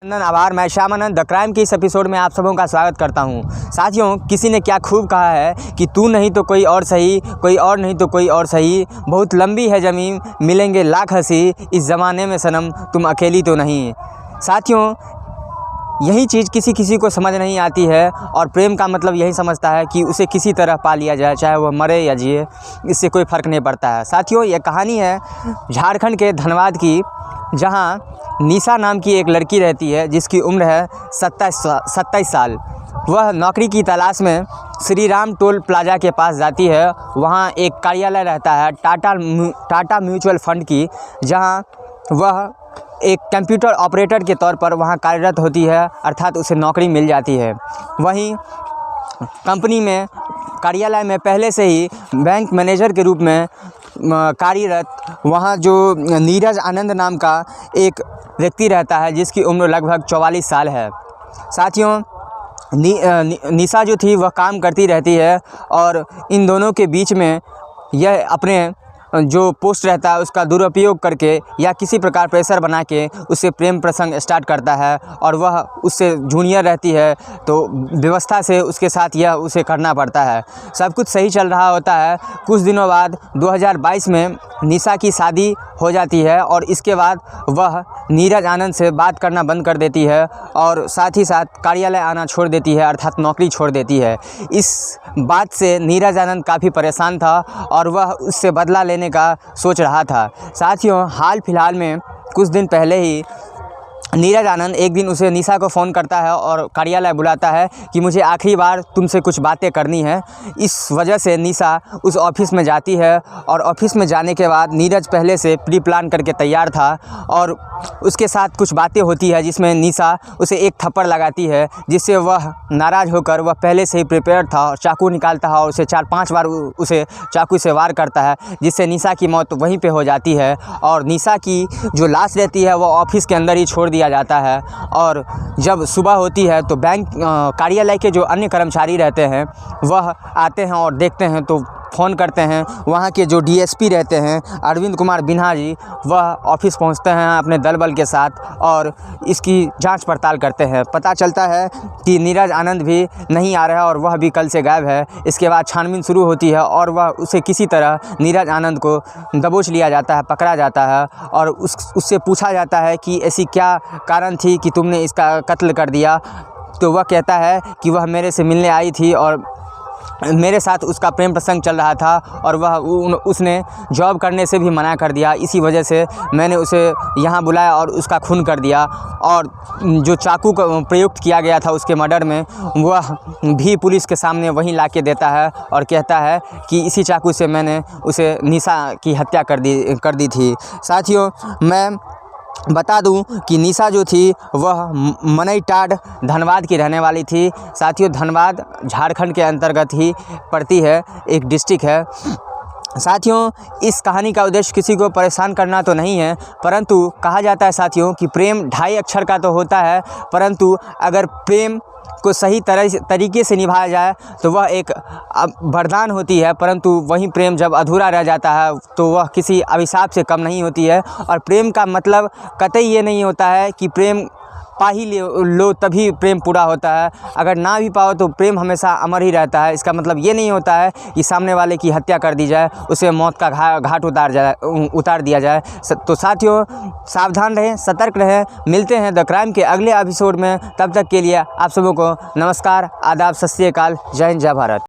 आभार। मैं Shyamanand the crime के इस एपिसोड में आप सबों का स्वागत करता हूं। साथियों, किसी ने क्या खूब कहा है कि तू नहीं तो कोई और सही, कोई और नहीं तो कोई और सही, बहुत लंबी है ज़मीन, मिलेंगे लाख हंसी, इस ज़माने में सनम तुम अकेली तो नहीं। साथियों, यही चीज़ किसी किसी को समझ नहीं आती है और प्रेम का मतलब यही समझता है कि उसे किसी तरह पा लिया जाए, चाहे वह मरे या जिए, इससे कोई फ़र्क नहीं पड़ता है। साथियों, यह कहानी है झारखंड के धनबाद की, जहां निशा नाम की एक लड़की रहती है जिसकी उम्र है 27 साल। वह नौकरी की तलाश में श्री राम टोल प्लाजा के पास जाती है। वहां एक कार्यालय रहता है टाटा म्यूचुअल फंड की, जहां वह एक कंप्यूटर ऑपरेटर के तौर पर वहां कार्यरत होती है, अर्थात उसे नौकरी मिल जाती है। वहीं कंपनी में कार्यालय में पहले से ही बैंक मैनेजर के रूप में कार्यरत वहाँ जो नीरज आनंद नाम का एक व्यक्ति रहता है जिसकी उम्र लगभग 44 साल है। साथियों, निशा जो थी वह काम करती रहती है और इन दोनों के बीच में यह अपने जो पोस्ट रहता है उसका दुरुपयोग करके या किसी प्रकार प्रेशर बना के उससे प्रेम प्रसंग स्टार्ट करता है और वह उससे जूनियर रहती है, तो व्यवस्था से उसके साथ यह उसे करना पड़ता है। सब कुछ सही चल रहा होता है। कुछ दिनों बाद 2022 में निशा की शादी हो जाती है और इसके बाद वह नीरज आनंद से बात करना बंद कर देती है और साथ ही साथ कार्यालय आना छोड़ देती है, अर्थात नौकरी छोड़ देती है। इस बात से नीरज आनंद काफ़ी परेशान था और वह उससे बदला लेने का सोच रहा था। साथियों, हाल फिलहाल में कुछ दिन पहले ही नीरज आनंद एक दिन उसे निशा को फ़ोन करता है और कार्यालय बुलाता है कि मुझे आखिरी बार तुमसे कुछ बातें करनी है। इस वजह से निशा उस ऑफ़िस में जाती है और ऑफ़िस में जाने के बाद नीरज पहले से प्री प्लान करके तैयार था और उसके साथ कुछ बातें होती है जिसमें निशा उसे एक थप्पड़ लगाती है, जिससे वह नाराज़ होकर वह पहले से ही प्रिपेयर था और चाकू निकालता है और उसे 4-5 बार उसे चाकू से वार करता है, जिससे निशा की मौत वहीं पे हो जाती है। और निशा की जो लाश रहती है वह ऑफ़िस के अंदर ही छोड़ दिया जाता है। और जब सुबह होती है तो बैंक कार्यालय के जो अन्य कर्मचारी रहते हैं वह आते हैं और देखते हैं तो फ़ोन करते हैं। वहाँ के जो डीएसपी रहते हैं अरविंद कुमार बिन्हा जी, वह ऑफ़िस पहुँचते हैं अपने दल बल के साथ और इसकी जांच पड़ताल करते हैं। पता चलता है कि नीरज आनंद भी नहीं आ रहा है और वह भी कल से गायब है। इसके बाद छानबीन शुरू होती है और वह उसे किसी तरह नीरज आनंद को दबोच लिया जाता है, पकड़ा जाता है और उससे पूछा जाता है कि ऐसी क्या कारण थी कि तुमने इसका कत्ल कर दिया। तो वह कहता है कि वह मेरे से मिलने आई थी और मेरे साथ उसका प्रेम प्रसंग चल रहा था और उसने जॉब करने से भी मना कर दिया। इसी वजह से मैंने उसे यहाँ बुलाया और उसका खून कर दिया। और जो चाकू का प्रयुक्त किया गया था उसके मर्डर में, वह भी पुलिस के सामने वहीं ला के देता है और कहता है कि इसी चाकू से मैंने उसे निशा की हत्या कर दी थी। साथियों, मैं बता दूं कि निशा जो थी वह मनईटाड धनबाद की रहने वाली थी। साथियों, धनबाद झारखंड के अंतर्गत ही पड़ती है, एक डिस्ट्रिक्ट है। साथियों, इस कहानी का उद्देश्य किसी को परेशान करना तो नहीं है, परंतु कहा जाता है साथियों कि प्रेम 2.5 अक्षर का तो होता है, परंतु अगर प्रेम को सही तरीके से निभाया जाए तो वह एक वरदान होती है, परंतु वही प्रेम जब अधूरा रह जाता है तो वह किसी अभिशाप से कम नहीं होती है। और प्रेम का मतलब कतई ये नहीं होता है कि प्रेम पा ही लो तभी प्रेम पूरा होता है। अगर ना भी पाओ तो प्रेम हमेशा अमर ही रहता है। इसका मतलब ये नहीं होता है कि सामने वाले की हत्या कर दी जाए, उसे मौत का घाट उतार दिया जाए। तो साथियों, सावधान रहें, सतर्क रहें। मिलते हैं द क्राइम के अगले एपिसोड में। तब तक के लिए आप सबों को नमस्कार, आदाब, सत श्री अकाल, जय हिंद, जय भारत।